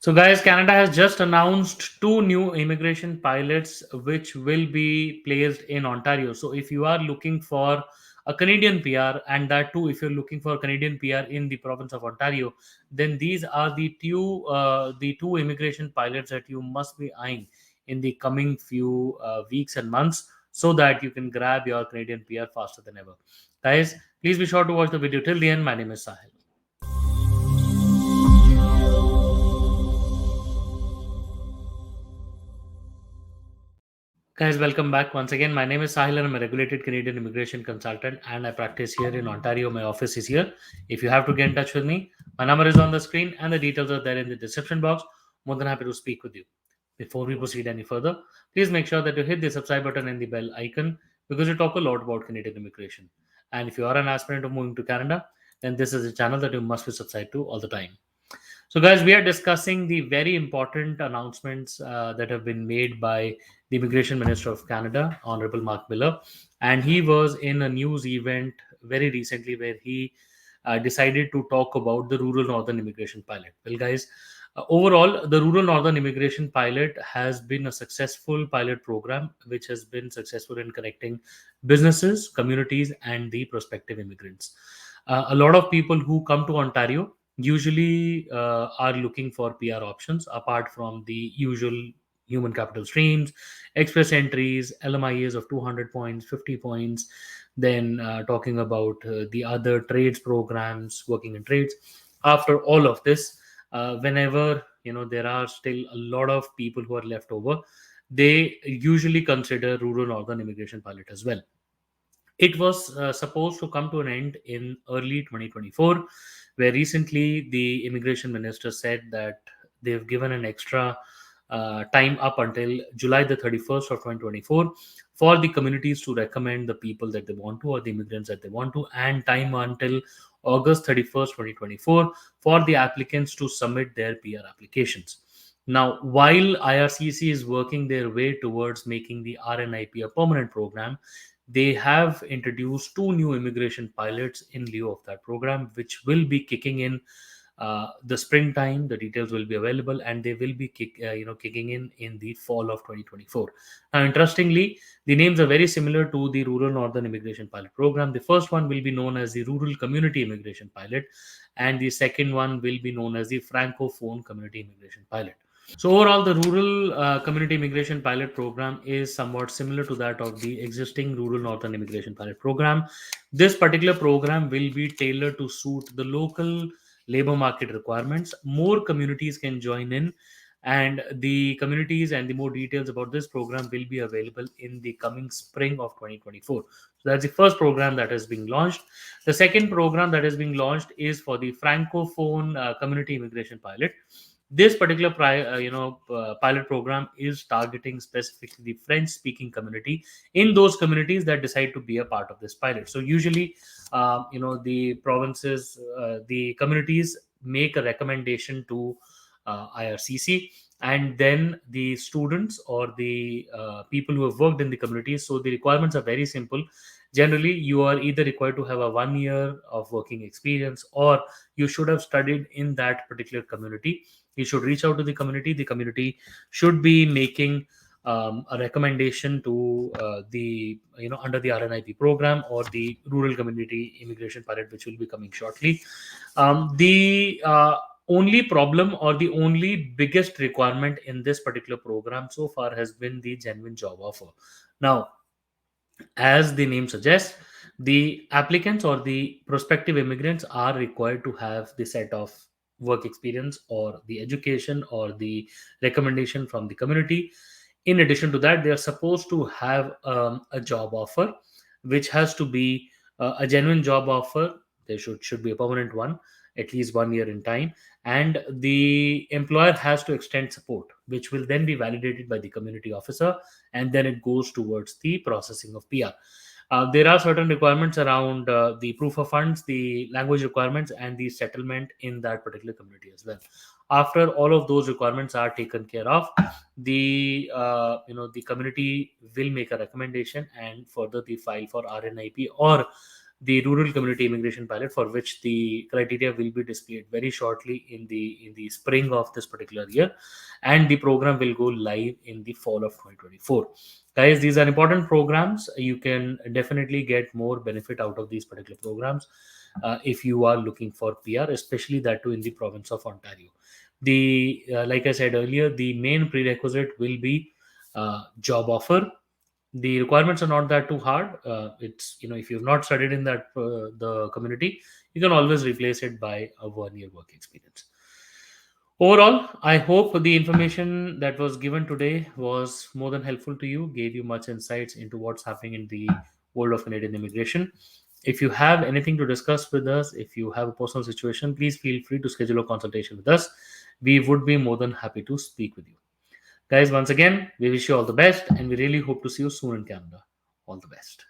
So, guys, Canada has just announced two new immigration pilots which will be placed in Ontario. So, if you are looking for a Canadian PR, and that too, if you're looking for a Canadian PR in the province of Ontario, then these are the two immigration pilots that you must be eyeing in the coming few weeks and months, so that you can grab your Canadian PR faster than ever. Guys, please be sure to watch the video till the end. My name is Sahil. Guys, welcome back once again. My name is Sahil and I'm a regulated Canadian immigration consultant and I practice here in Ontario. My office is here. If you have to get in touch with me, my number is on the screen and the details are there in the description box. More than happy to speak with you. Before we proceed any further, please make sure that you hit the subscribe button and the bell icon because we talk a lot about Canadian immigration. And if you are an aspirant of moving to Canada, then this is a channel that you must be subscribed to all the time. So, guys, we are discussing the very important announcements that have been made by the Immigration Minister of Canada, Honorable Mark Miller. And he was in a news event very recently where he decided to talk about the Rural Northern Immigration Pilot. Well, guys, overall, the Rural Northern Immigration Pilot has been a successful pilot program which has been successful in connecting businesses, communities, and the prospective immigrants. A lot of people who come to Ontario usually are looking for PR options apart from the usual human capital streams, express entries, LMIAs of 200 points, 50 points, then talking about the other trades programs, working in trades. After all of this, whenever there are still a lot of people who are left over, they usually consider rural northern immigration pilot as well. It was supposed to come to an end in early 2024, where recently the immigration minister said that they've given an extra time up until July the 31st of 2024 for the communities to recommend the people that they want to or the immigrants that they want to, and time until August 31st, 2024 for the applicants to submit their PR applications. Now, while IRCC is working their way towards making the RNIP a permanent program, they have introduced two new immigration pilots in lieu of that program, which will be kicking in the springtime. The details will be available, and they will be kicking in the fall of 2024. Now, interestingly, the names are very similar to the Rural Northern Immigration Pilot Program. The first one will be known as the Rural Community Immigration Pilot, and the second one will be known as the Francophone Community Immigration Pilot. So overall, the rural community immigration pilot program is somewhat similar to that of the existing rural northern immigration pilot program. This particular program will be tailored to suit the local labor market requirements. More communities can join in, and the communities and the more details about this program will be available in the coming spring of 2024. So that's the first program that is being launched. The second program that is being launched is for the francophone community immigration pilot. This particular pilot program is targeting specifically the French speaking community in those communities that decide to be a part of this pilot. So usually the provinces, the communities make a recommendation to IRCC, and then the students or the people who have worked in the communities. So the requirements are very simple. Generally, you are either required to have a 1 year of working experience, or you should have studied in that particular community. You should reach out to the community. The community should be making a recommendation to the under the RNIP program or the rural community immigration pilot, which will be coming shortly. The only problem or the only biggest requirement in this particular program so far has been the genuine job offer. Now, as the name suggests, the applicants or the prospective immigrants are required to have the set of work experience or the education or the recommendation from the community. In addition to that, they are supposed to have a job offer, which has to be a genuine job offer. There should be a permanent one, at least 1 year in time, and the employer has to extend support, which will then be validated by the community officer, and then it goes towards the processing of PR. There are certain requirements around the proof of funds, the language requirements, and the settlement in that particular community as well. After all of those requirements are taken care of, the community will make a recommendation and further the file for RNIP or the rural community immigration pilot, for which the criteria will be displayed very shortly in the spring of this particular year, and the program will go live in the fall of 2024. Guys, these are important programs. You can definitely get more benefit out of these particular programs if you are looking for PR, especially that too in the province of Ontario. The like I said earlier, the main prerequisite will be job offer. The requirements are not that too hard. It's, if you've not studied in that the community, you can always replace it by a 1 year work experience. Overall, I hope the information that was given today was more than helpful to you, gave you much insights into what's happening in the world of Canadian immigration. If you have anything to discuss with us, if you have a personal situation, please feel free to schedule a consultation with us. We would be more than happy to speak with you. Guys, once again, we wish you all the best, and we really hope to see you soon in Canada. All the best.